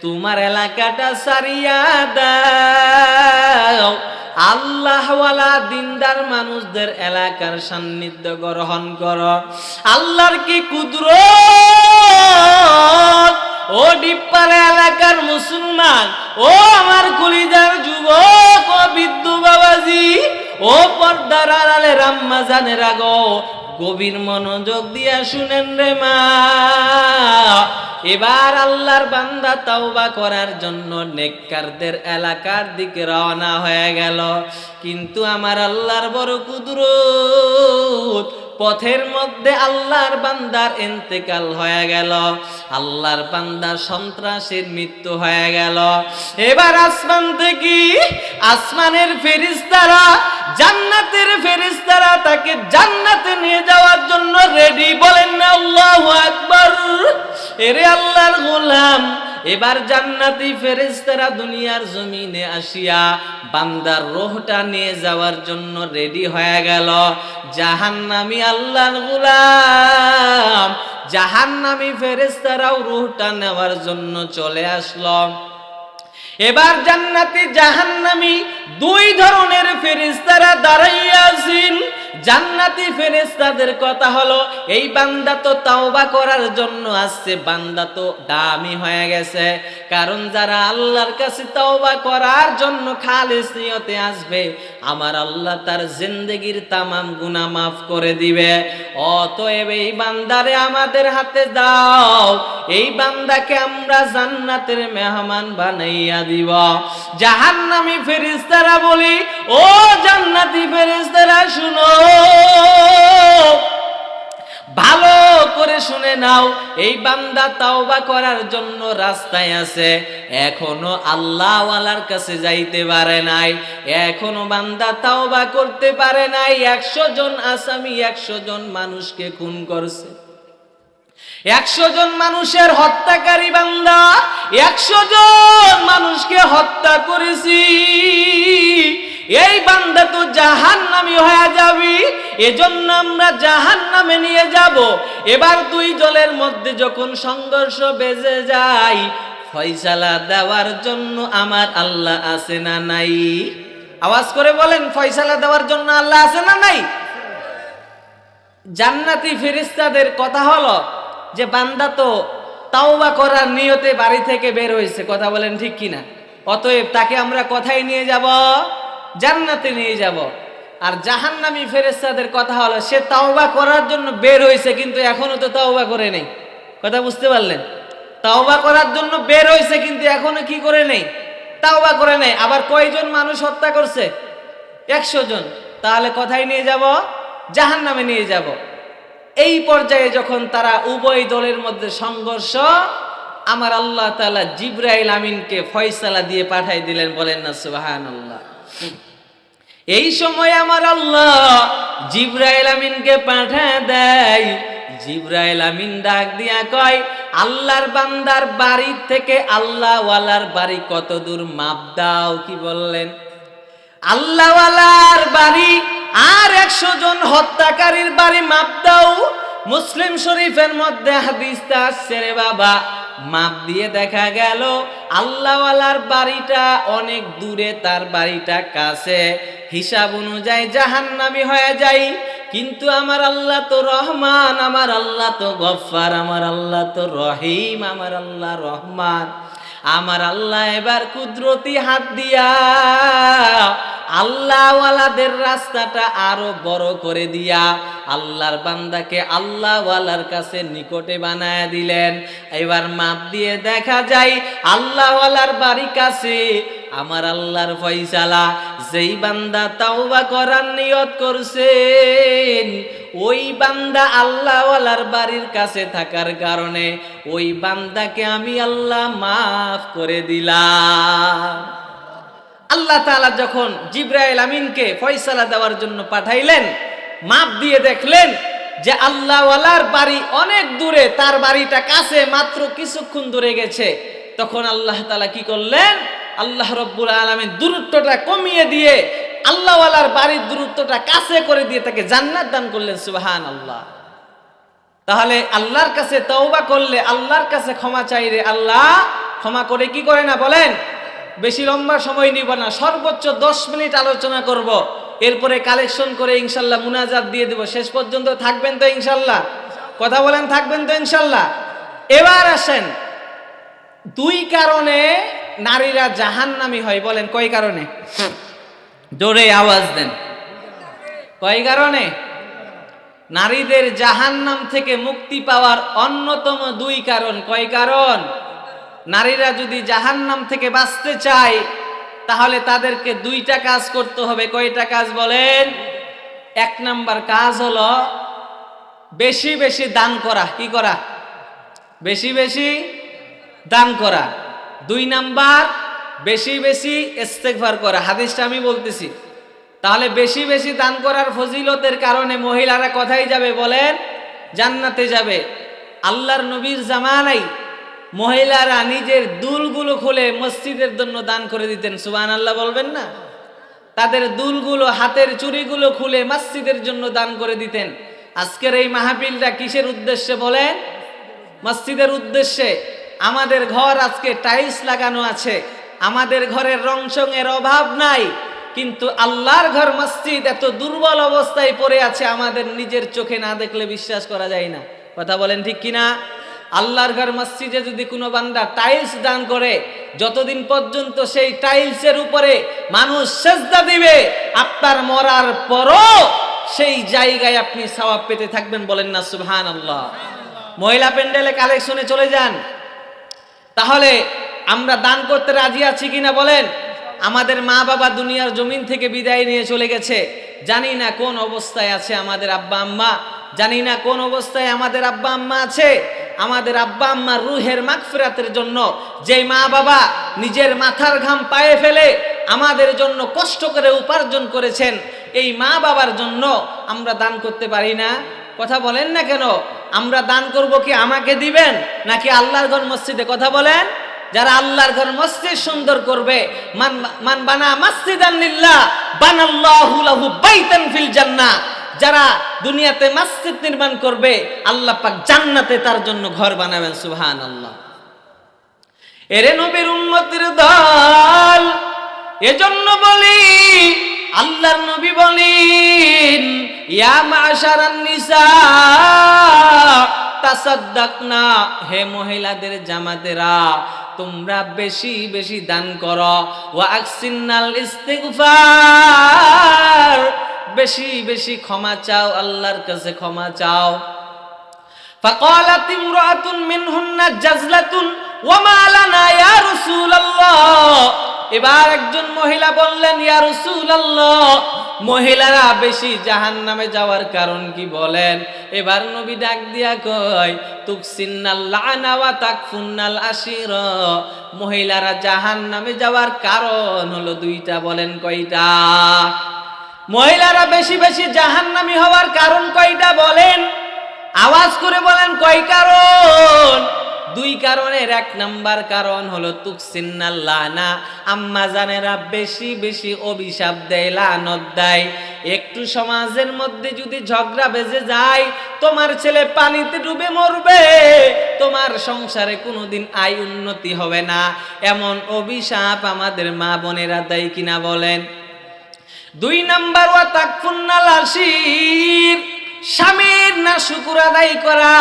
তোমার এলাকাটা সারিয়া দাও, আল্লাহওয়ালা দিনদার মানুষদের এলাকার সান্নিধ্য গ্রহণ করো। আল্লাহর কি কুদরত! ও ডিপ্পারা এলাকার মুসলমান, ও আমার কলিজার যুবক, ও বিদ্যু বাবাজি, ও পর্দার আড়ালের আম্মা জানেরা গো, গভীর মনোযোগ দিয়া শুনেন রে মা। এবার আল্লাহর বান্দা তাওবা করার জন্য নেককারদের এলাকার দিকে রওনা হয়ে গেল। কিন্তু আমার আল্লাহর বড় কুদরত, পথের মধ্যে আল্লাহর বান্দার ইন্তেকাল হয়ে গেল, আল্লাহর বান্দার সন্ত্রাসের মৃত্যু হয়ে গেল। এবার আসমান থেকে আসমানের ফেরেশতারা, জান্নাতের ফেরেশতারা তাকে জান্নাতে নিয়ে যাওয়ার জন্য রেডি। বলেন না আল্লাহু আকবার। এরে আল্লাহর গোলাম, এবার জান্নাতি ফেরেশতারা দুনিয়ার জমিনে আসিয়া বান্দার রূহটা নিয়ে যাওয়ার জন্য রেডি হয়ে গেল। জাহান্নামী আল্লাহর গোলাম, জাহান্নামী ফেরেশতারাও রূহটা নেওয়ার জন্য চলে আসলো। এবার জান্নাতি জাহান্নামী দুই ধরনের ফেরেশতারা দাঁড়াইয়া আছেন। জান্নাতি ফেরেশতাদের কথা হলো, এই বান্দা তো তাওবা করার জন্য আসছে, বান্দা তো দামি হয়ে গেছে, কারণ যারা আল্লাহর কাছে তওবা করার জন্য খালিস নিয়তে আসবে, আমার আল্লাহ তার জিন্দেগির তামাম গুনাহ মাফ করে দিবে। অতএব এই বান্দারে আমাদের হাতে দাও, এই বান্দাকে আমরা জান্নাতের মেহমান বানাইয়া দিব। জাহান্নামী ফেরেশতারা বলি, ও জান্নাতি ফেরেশতারা শুনো, ভালো করে শুনে নাও, এই বান্দা তাওবা করার জন্য রাস্তায় আছে, এখনো আল্লাহ ওয়ালার কাছে যাইতে পারে নাই, এখনো বান্দা তাওবা করতে পারে নাই। 100 জন আসামি 100 জন মানুষকে খুন করছে, 100 জন মানুষের হত্যাকারী বান্দা, 100 জন মানুষকে হত্যা করেছি। এই বান্দা তো জাহান্নামী হয়ে যাবি, এজন্য আমরা জাহান্নামে নিয়ে যাব। এবার দুই দলের মধ্যে যখন সংঘর্ষ বেজে যায়, ফয়সালা দেওয়ার জন্য আমার আল্লাহ আছে না নাই? আওয়াজ করে বলেন, ফয়সালা দেওয়ার জন্য আল্লাহ আছে না নাই? জান্নাতি ফেরেশতাদের কথা হলো যে বান্দা তো তাওবা করার নিয়তে বাড়ি থেকে বের হয়েছে, কথা বলেন ঠিক কিনা? অতএব তাকে আমরা কোথায় নিয়ে যাব? জান্নাতে নিয়ে যাব। আর জাহান্নামী ফেরেশতাদের কথা হলো সে তাওবা করার জন্য বের হয়েছে, কিন্তু এখনো তো তাওবা করে নেই। কথা বুঝতে পারলেন? তাওবা করার জন্য বের হয়েছে, কিন্তু এখনো কি করে নেই? তাওবা করে নেই। আবার কয়জন মানুষ হত্যা করছে? 100 জন। তাহলে কোথায় নিয়ে যাব? জাহান্নামে নিয়ে যাব। এই পর্যায়ে যখন তারা উভয় দলের মধ্যে সংঘর্ষ, আমার আল্লাহ তাআলা জিবরাইল আমিনকে ফয়সালা দিয়ে পাঠাই দিলেন, বলেন না সুবহানাল্লাহ। এই সময় আমার আল্লাহ জিবরাইল আমিনকে পাঠিয়ে দেয়। জিবরাইল আমিন ডাক দিয়া কয়, আল্লাহর বান্দার বাড়ি থেকে আল্লাহ ওয়ালার বাড়ি কত দূর মাপ দাও। কি বললেন? আল্লাহ ওয়ালার বাড়ি আর 100 জন হত্যাকারীর বাড়ি মাপ দাও। মুসলিম শরীফের মধ্যে হাদিসটা আসছে রে বাবা, মাপ দিয়ে দেখা গেল আল্লাহওয়ালার বাড়িটা অনেক দূরে, তার বাড়িটা কাছে। হিসাব অনুযায়ী জাহান্নামী হয়ে যাই, কিন্তু আমার আল্লাহ তো রহমান, আমার আল্লাহ তো গফফার, আমার আল্লাহ তো রহিম, আমার আল্লাহ রহমান। আমার আল্লাহ এবার কুদরতি হাত দিয়া আল্লাহওয়ালাদের রাস্তাটা আরো বড় করে দিয়া আল্লাহর বান্দাকে আল্লাহওয়ালার কাছে নিকটে বানায় দিলেন। এবার মাপ দিয়ে দেখা যায় আল্লাহওয়ালার বাড়ি কাছে। আমার আল্লাহর ফয়সালা, যেই বান্দা তাওবা করার নিয়ত করছেন, ওই বান্দা আল্লাহওয়ালার বাড়ির কাছে থাকার কারণে ওই বান্দাকে আমি আল্লাহ মাফ করে দিলাম। আল্লাহ তাআলা যখন জিবরাইল আমিনকে ফয়সালা দেওয়ার জন্য পাঠাইলেন, মাপ দিয়ে দেখলেন যে আল্লাহওয়ালার বাড়ি অনেক দূরে, তার বাড়িটা কাছে, মাত্র কিছুক্ষণ দূরে গেছে। তখন আল্লাহ তাআলা কি করলেন? আল্লাহ রব্বুল আলামিন দূরত্বটা কমিয়ে দিয়ে আল্লাহওয়ালার বাড়ির দূরত্বটা কাছে করে দিয়ে তাকে জান্নাত দান করলেন। সুবহানাল্লাহ। তাহলে আল্লাহর কাছে তওবা করলে, আল্লাহর কাছে ক্ষমা চাইলে আল্লাহ ক্ষমা করে কি করে না? বলেন। বেশি লম্বা সময় নিব না, সর্বোচ্চ 10 মিনিট আলোচনা করব, এরপরে কালেকশন করে ইনশাল্লাহ মুনাজাত দিয়ে দেব। শেষ পর্যন্ত থাকবেন তো ইনশাল্লাহ? কথা বলেন, থাকবেন তো ইনশাল্লাহ? এবার আসেন, 2 কারণে নারীরা জাহান্নামী হয়। বলেন কয় কারণে? জোরে আওয়াজ দেন। কয় কারণে? নারীদের জাহান্নাম থেকে মুক্তি পাওয়ার অন্যতম 2 কারণ। কয় কারণ? নারীরা যদি জাহান্নাম থেকে বাঁচতে চায়, তাহলে তাদেরকে 2টা কাজ করতে হবে। কয়টা কাজ বলেন? 1 নাম্বার কাজ হলো বেশি বেশি দান করা। কি করা? বেশি বেশি দান করা। 2 নাম্বার বেশি বেশি ইস্তেগফার করা। হাদিসটা আমি বলতেছি। তাহলে বেশি বেশি দান করার ফজিলতের কারণে মহিলারা কোথায় যাবে? বলেন, জান্নাতে যাবে। আল্লাহর নবীর জামানায় মহিলারা নিজের দুলগুলো খুলে মসজিদের জন্য দান করে দিতেন। সুবহানাল্লাহ বলবেন না? তাদের দুলগুলো, হাতের চুড়িগুলো খুলে মসজিদের জন্য দান করে দিতেন। আজকের এই মাহফিলটা কিসের উদ্দেশ্যে বলেন? মসজিদের উদ্দেশ্যে। আমাদের ঘর আজকে টাইলস লাগানো আছে, আমাদের ঘরের রংচঙের অভাব নাই, কিন্তু আল্লাহর ঘর মসজিদ এত দুর্বল অবস্থায় পড়ে আছে, আমাদের নিজের চোখে না দেখলে বিশ্বাস করা যায় না। কথা বলেন ঠিক কিনা? আল্লাহর ঘর মসজিদে যদি কোনো বান্দা টাইলস দান করে, যতদিন পর্যন্ত সেই টাইলসের উপরে মানুষ সেজদা দিবে, আপনার মরার পরও সেই জায়গায় আপনি সওয়াব পেতে থাকবেন। বলেন না সুবহানাল্লাহ। মহিলা প্যান্ডেলে কালেকশনে চলে যান। তাহলে আমরা দান করতে রাজি আছি কিনা বলেন? আমাদের মা বাবা দুনিয়ার জমিন থেকে বিদায় নিয়ে চলে গেছে, জানি না কোন অবস্থায় আছে আমাদের আব্বা আম্মা, জানি না কোন অবস্থায় আমাদের আব্বা আম্মা আছে। আমাদের আব্বা আম্মার রুহের মাগফিরাতের জন্য যেই মা বাবা নিজের মাথার ঘাম পায়ে ফেলে আমাদের জন্য কষ্ট করে উপার্জন করেছেন, এই মা বাবার জন্য আমরা দান করতে পারি না? কথা বলেন না কেন? আমরা দান করব কি আমাকে দিবেন নাকি আল্লাহর ঘর মসজিদে? কথা বলেন। যারা আল্লাহর ঘর মসজিদ সুন্দর করবে, মান বানা মাসজিদান লিল্লাহ বানাল্লাহু লাহু বাইতান ফিল জান্নাহ, যারা দুনিয়াতে মসজিদ নির্মাণ করবে আল্লাহ পাক জান্নাতে তার জন্য ঘর বানাবেন। সুবহানাল্লাহ। এরে নবীর উম্মতের দল, এজন্য বলি আল্লাহর নবী বলেন, ইয়া মাশারান নিসা তাসাদ্দাকনা, হে মহিলাদের জামাতেরা তোমরা বেশি বেশি দান করো। ওয়া আকসিনাল ইস্তিগফার, বেশি বেশি ক্ষমা চাও, আল্লাহর কাছে ক্ষমা চাও। ফাকালাত ইমরাতুন মিনহুন্না জাজলাতুন ওয়া মা লানা ইয়া রাসূলুল্লাহ, এবার একজন মহিলা বললেন, ইয়া রাসূলুল্লাহ, মহিলারা বেশি জাহান্নামে যাওয়ার কারণ কি বলেন? এবার নবী ডাক দিয়া কয়, তুকসিন্নাল লানা ওয়া তাকফুন্নাল আশিরা, মহিলারা জাহান্নামে যাওয়ার কারণ হলো দুইটা। বলেন কয়টা? মহিলারা বেশি বেশি জাহান্নামী হওয়ার কারণ কয়টা বলেন? আওয়াজ করে বলেন কয় কারণ? দুই কারণের এক নাম্বার কারণ হলো তুকসিন্নাল লানা, আম্মা জানেরা বেশি বেশি অভিশাপ দেয়, লানত দেয়। একটু সমাজের মধ্যে যদি ঝগড়া বেজে যায়, তোমার ছেলে পানিতে ডুবে মরবে, তোমার সংসারে কোনোদিন আয় উন্নতি হবে না, এমন অভিশাপ আমাদের মা বোনেরা দেয় কিনা বলেন? দুই নাম্বার, ওয়া তাকফুন্নাল আশির, স্বামীর না শুকর আদায় করা।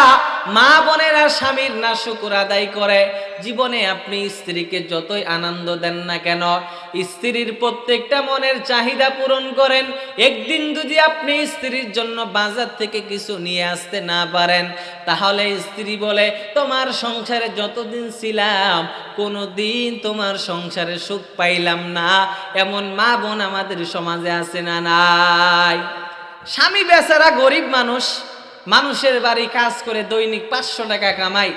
মা বোনেরা স্বামীর না শুকর আদায় করে। জীবনে আপনি স্ত্রীকে যতই আনন্দ দেন না কেন, স্ত্রীর প্রত্যেকটা মনের চাহিদা পূরণ করেন, একদিন যদি আপনি স্ত্রীর জন্য বাজার থেকে কিছু নিয়ে আসতে না পারেন, তাহলে স্ত্রী বলে, তোমার সংসারে যতদিন ছিলাম কোনোদিন তোমার সংসারে সুখ পাইলাম না। এমন মা বোন আমাদের সমাজে আছে না নাই? স্বামী বেচারা গরিব মানুষ, মানুষের বাড়ি কাজ করে দৈনিক 500 টাকা কামাই।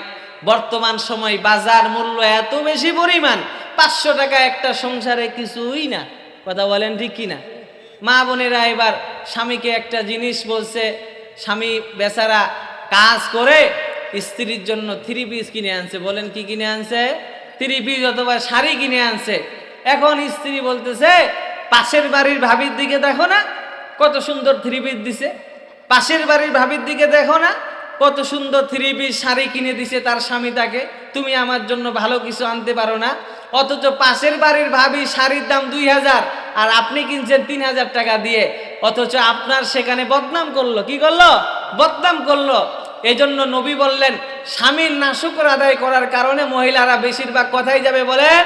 বর্তমান সময় বাজার মূল্য এত বেশি পরিমাণ, 500 টাকা একটা সংসারে কিছুই না। কথা বলেন ঠিক কিনা? মা বোনেরা এবার স্বামীকে একটা জিনিস বলছে, স্বামী বেচারা কাজ করে স্ত্রীর জন্য 3 পিস কিনে আনছে। বলেন কি কিনে আনছে? 3 পিস অথবা শাড়ি কিনে আনছে। এখন স্ত্রী বলতেছে, পাশের বাড়ির ভাবির দিকে দেখো না কত সুন্দর 3 পিস দিছে, পাশের বাড়ির ভাবির দিকে দেখো না কত সুন্দর 3 পিস শাড়ি কিনে দিছে তার স্বামী তাকে, তুমি আমার জন্য ভালো কিছু আনতে পারো না? অথচ পাশের বাড়ির ভাবি শাড়ির দাম 2000 আর আপনি কিনছেন 3000 টাকা দিয়ে, অথচ আপনার সেখানে বদনাম করলো। কি করলো? বদনাম করলো। এজন্য নবী বললেন, স্বামীর নাশুকর আদায় করার কারণে মহিলারা বেশিরভাগ কোথায় যাবে বলেন?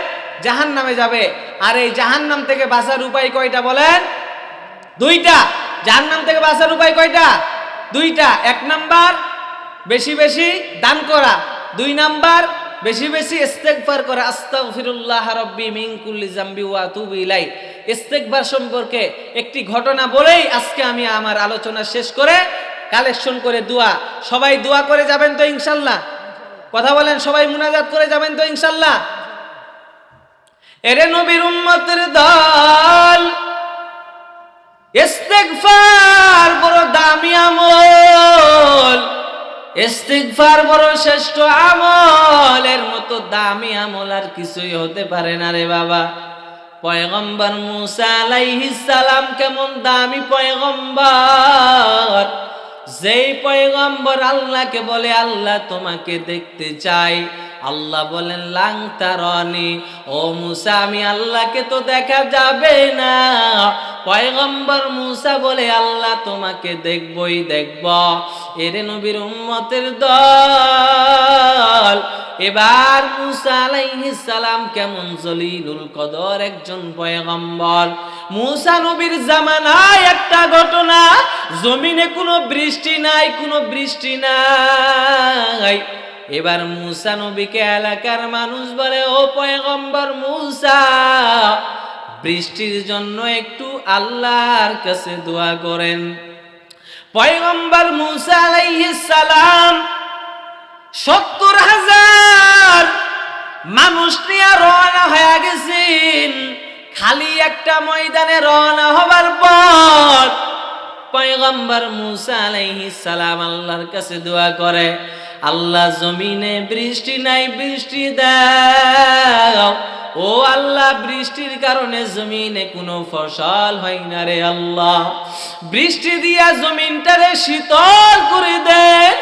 জাহান্নামে যাবে। আর এই জাহান্নাম থেকে বাঁচার উপায় কয়টা বলেন? 2টা। জাহান্নাম থেকে বাঁচার উপায় কয়টা? 2টা। 1 নাম্বার বেশি বেশি দান করা, 2 নাম্বার বেশি বেশি ইস্তেগফার করা। আস্তাগফিরুল্লাহ রাব্বি মিন কুল্লি যামবি ওয়া আতুবু ইলাই। ইস্তেগফার সম্পর্কে একটি ঘটনা বলেই আজকে আমি আমার আলোচনা শেষ করে কালেকশন করে দোয়া, সবাই দোয়া করে যাবেন তো ইনশাআল্লাহ? কথা বলেন, সবাই মুনাজাত করে যাবেন তো ইনশাআল্লাহ? এরে নবীর উম্মতের দল, ইস্তেগফার বড় দামি আমল, ইস্তিগফার বড় শ্রেষ্ঠ আমল, এর মতো দামি আমল আর কিছুই হতে পারে না রে বাবা। পয়গম্বর মুসা আলাইহিস সালাম কেমন দামি পয়গম্বর, যেই পয়গম্বর আল্লাহকে বলে, আল্লাহ তোমাকে দেখতে চাই। আল্লাহ বলেন, লাং তারানি, ও মুসা আমি আল্লাহকে তো দেখা যাবে না। পয়গম্বর মুসা বলে, আল্লাহ তোমাকে দেখবই দেখব। এরে নবীর উম্মতের দল, এবার মুসা আলাইহিস সালাম কেমন জলিলুল কদর একজন পয়গম্বর। মুসা নবীর জামানায় একটা ঘটনা, জমিনে কোনো বৃষ্টি নাই, কোনো বৃষ্টি নাই। এবার মুসা নবীকে এলাকার মানুষ বলে, ও পয়গম্বর মুসা, বৃষ্টির জন্য একটু আল্লাহর কাছে দোয়া করেন। পয়গম্বর মুসা আলাইহিস সালাম ৭০,০০০ মানুষ নিয়ে রওনা হয়ে গেছেন। খালি একটা ময়দানে রওনা হবার পর পয়গম্বর মুসা আলাইহিস সালাম আল্লাহর কাছে দোয়া করে, আল্লাহ জমিনে বৃষ্টি নাই, বৃষ্টি দাও। ও আল্লাহ, বৃষ্টির কারণে জমিনে কোনো ফসল হয় না রে আল্লাহ, বৃষ্টি দিয়া জমিনটারে শীতল করে দেন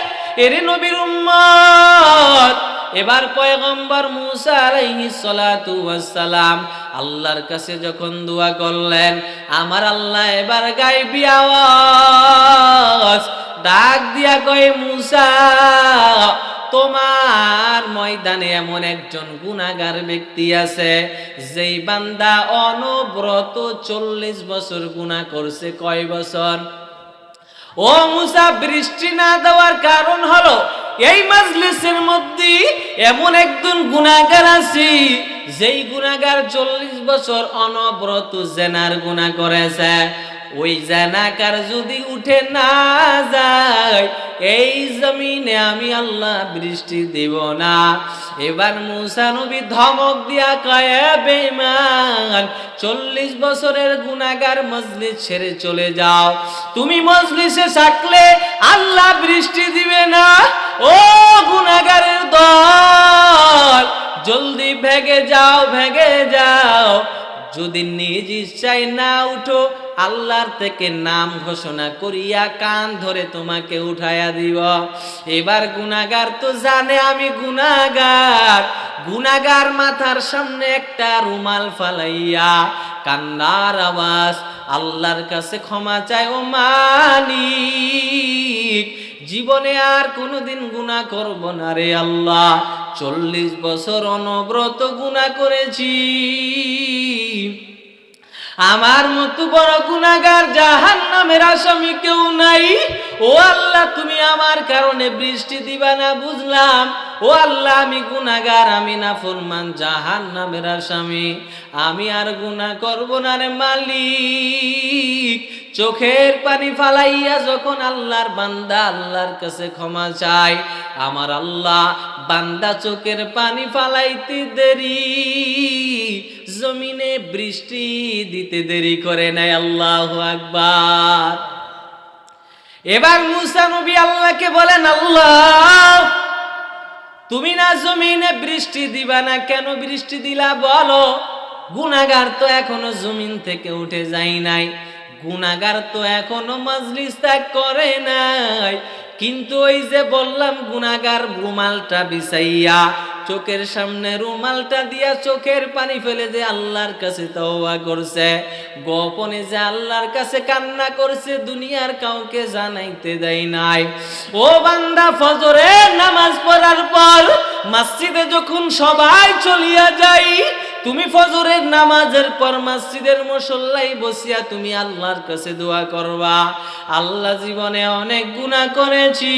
এরে নবীর উম্মত। এবার পয়গম্বর মুসা আলাইহিস সালাতু ওয়াস সালাম আল্লাহর কাছে যখন দোয়া করলেন, আমার আল্লাহ এবার গায়বী আওয়াজ ডাক দিয়া কয়, মুসা, তোমার ময়দানে এমন একজন গুনাহগার ব্যক্তি আছে, যেই বান্দা অনবরত 40 বছর গুনাহ করছে। কয় বছর? ও মুসা, বৃষ্টি না দেওয়ার কারণ হলো এই মাজলিসের মধ্যে এমন একজন গুনাহগার আছে, যেই গুনাহগার 40 বছর অনবরত জিনার গুনাহ করেছে। ওই জানাকার যদি উঠে না যায়, এই জমিনে আমি আল্লাহ বৃষ্টি দেব না। এবার মুসা নবী ধমক দিয়া কয়, বেঈমান, 40 বছরের গুনাহগার মজলিস ছেড়ে চলে যাও। তুমি মজলিসে থাকলে আল্লাহ বৃষ্টি দিবে না। ও গুনাহগারের দল, জলদি ভেগে যাও, ভেগে যাও। যদি নিজ ইচ্ছায় না উঠো, আল্লাহর থেকে নাম ঘোষণা করিয়া কান ধরে তোমাকে উঠাইয়া দিব। এবার গুনাহগার তো জানে আমি গুনাহগার। গুনাহগার মাথার সামনে একটা রুমাল ফালাইয়া কান্নার আওয়াজ আল্লাহর কাছে ক্ষমা চায়, ও মালিক, জীবনে আর কোনোদিন গুনাহ করব না রে আল্লাহ। 40 বছর অনবরত গুনাহ করেছি, আমার মতো বড় গুনাহগার জাহান্নামের আসামি কেউ নাই। ও আল্লাহ, তুমি আমার কারণে বৃষ্টি দিবা না বুঝলাম। ও আল্লাহ, আমি গুনাহগার, আমি নাফরমান, জাহান্নামের আসামি, আমি আর গুনাহ করব না রে মালিক। চোখের পানি ফালাইয়া যখন আল্লাহর বান্দা আল্লাহর কাছে ক্ষমা চায়, আমার আল্লাহ বান্দা চোখের পানি ফালাইতে দেরি, জমিনে বৃষ্টি দিতে দেরি করে নাই। আল্লাহু আকবার। এবার মুসা নবী আল্লাহকে বলেন, আল্লাহ, তুমি না জমিনে বৃষ্টি দিবা না, কেন বৃষ্টি দিলা বলো? গুনাহগার তো এখনো জমিন থেকে উঠে যায় নাই, গুনাহগার তো এখনো মজলিস ত্যাগ করে নাই। কিন্তু ওই যে বললাম, গুনাহগার রুমালটা বিছাইয়া চোখের সামনে রুমালটা দিয়া চোখের পানি ফেলে যে আল্লাহর কাছে তওবা করছে, গোপনে যে আল্লাহর কাছে কান্না করছে, দুনিয়ার কাউকে জানাইতে দেয় নাই। ও বান্দা, ফজরের নামাজ পড়ার পর মসজিদে যখন সবাই চলিয়া যায়, তুমি ফজরের নামাজের পর মসজিদের মুসল্লায় বসিয়া তুমি আল্লাহর কাছে দোয়া করবা, আল্লাহ, জীবনে অনেক গুনাহ করেছি,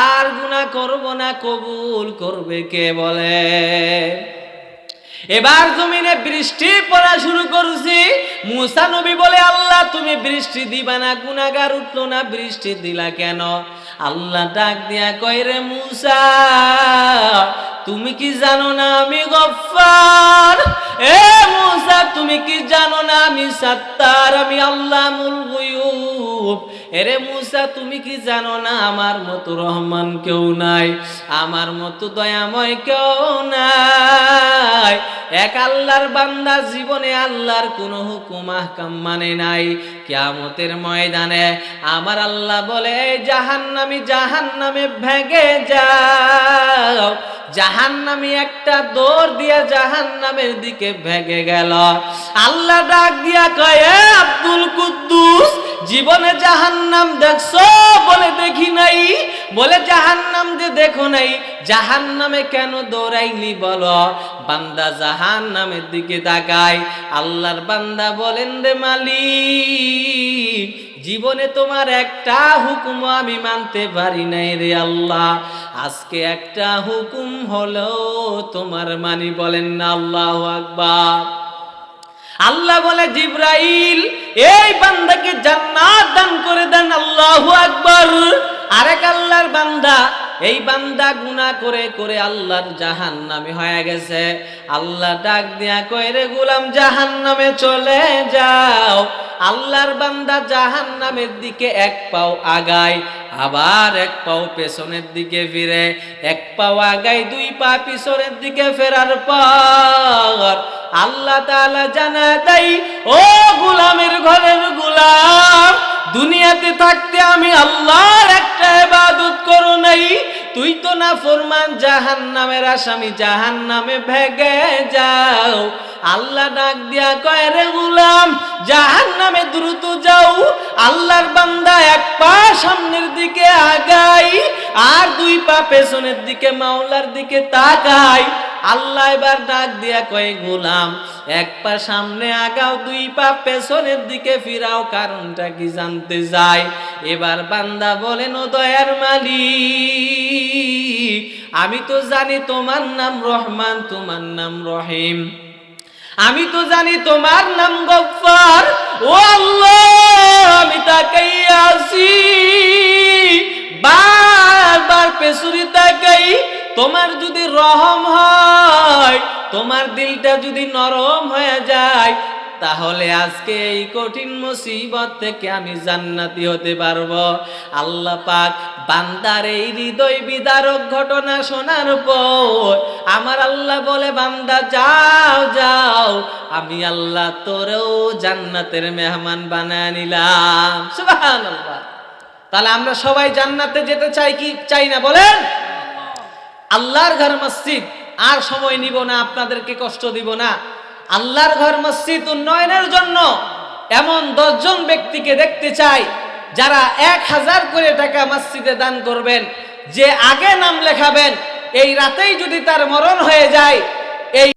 আর গুনাহ করব না, কবুল করবে কে বলে? এবার জমিনে বৃষ্টি পড়া শুরু করছি। মুসা নবী বলে, আল্লাহ, তুমি বৃষ্টি দিবা না, গুনাহগার উঠলো না, বৃষ্টি দিলা কেন? আল্লাহ ডাক দিয়া কয়, রে মুসা, তুমি কি জানো না আমি গফফার? এ মুসা, তুমি কি জানো না আমি সাত্তার, আমি আল্লাহুল গায়ুব? এরে মুসা, তুমি কি জানো না আমার মতো রহমান কেউ নাই, আমার মতো দয়াময় কেউ নাই। এক আল্লাহর বান্দা জীবনে আল্লাহর কোনো হুকুম আহকাম মানে নাই। কিয়ামতের ময়দানে আমার আল্লাহ বলে, জাহান্নামী জাহান্নামে ভেগে যাও। জাহান্নামী একটা দৌড় দিয়া জাহান্নামের দিকে ভেগে গেল। আল্লাহ ডাক দিয়া কয়, আব্দুল কুদ্দুস, জীবনে জাহান্নাম দেখছো? বলে দেখি নাই। বলে জাহান্নাম যে দেখো নাই, জাহান্নামে কেন দৌড়াইলি বলো? বান্দা জাহান্নামের দিকে তাকায়। আল্লাহর বান্দা বলেন, রে মালিক, জীবনে তোমার একটা হুকুম আমি মানতে পারি নাই রে আল্লাহ, আজকে একটা হুকুম হলো তোমার মানি। বলেন না আল্লাহু আকবার। আল্লাহ বলে, জিবরাইল এই বান্দাকে জান্নাত দান করে দেন। আল্লাহু আকবার। আরেক আল্লাহর বান্দা, এই বান্দা গুনাহ করে করে আল্লাহর জাহান্নামে হয়ে গেছে। আল্লাহ ডাক দিয়া কয়, রে গোলাম জাহান্নামে চলে যাও। আল্লাহর বান্দা জাহান্নামের দিকে এক পাও আগায়, আবার এক পাও পেছনের দিকে ফিরে, এক পাও আগায়, দুই পা পিছনের দিকে ফেরার পর আল্লাহ তাআলা জানা দেয়, ও গোলামের ঘরের গোলাম, দুনিয়াতে থাকতে আমি আল্লাহর একটা ইবাদত করো নাই, তুই তো না ফরমান জাহান্নামের আসামি, জাহান্নামে ভেগে যাও। আল্লাহ ডাক দিয়া কয়, রে গোলাম জাহান্নামে দ্রুত যাও। আল্লাহর বান্দা এক পা সামনের দিকে আগায় আর দুই পা পেছনের দিকে মাওলার দিকে তাকায়। আল্লাহ এবার ডাক দিয়া কয়, গোলাম এক পা সামনে আগাও, দুই পা পেছনের দিকে ফিরাও, কারণটা কি জানতে চাই। এবার বান্দা বলেন, ও দয়ার মালিক, আমি তো জানি তোমার নাম রহমান, তোমার নাম রহিম, আমি তো জানি তোমার নাম গফফার। ও আল্লাহ, আমি তাকাইয়া আছি, বারবার পেছনে তাকাই। তোমার যদি রহম হয়, তোমার দিলটা যদি নরম হয়ে যায়, তাহলে আজকে এই কঠিন মুসিবত থেকে আমি জান্নাতি হতে পারবো। আল্লাহ পাক বান্দার এই হৃদয় বিদারক ঘটনা শোনার পর আমার আল্লাহ বলে, বান্দা যাও যাও, আমি আল্লাহ তোরেও জান্নাতের মেহমান বানায় নিলাম। সুবহানাল্লাহ। তাহলে আমরা সবাই জান্নাতে যেতে চাই কি চাই না বলেন? আল্লাহর ঘর মসজিদ, আর সময় নিব না, আপনাদেরকে কষ্ট দিব না। আল্লাহর ঘর মসজিদ উন্নয়নের জন্য এমন 10 জন ব্যক্তিকে দেখতে চাই যারা 1000 করে টাকা মসজিদে দান করবেন। যে আগে নাম লেখাবেন, এই রাতেই যদি তার মরণ হয়ে যায়, এই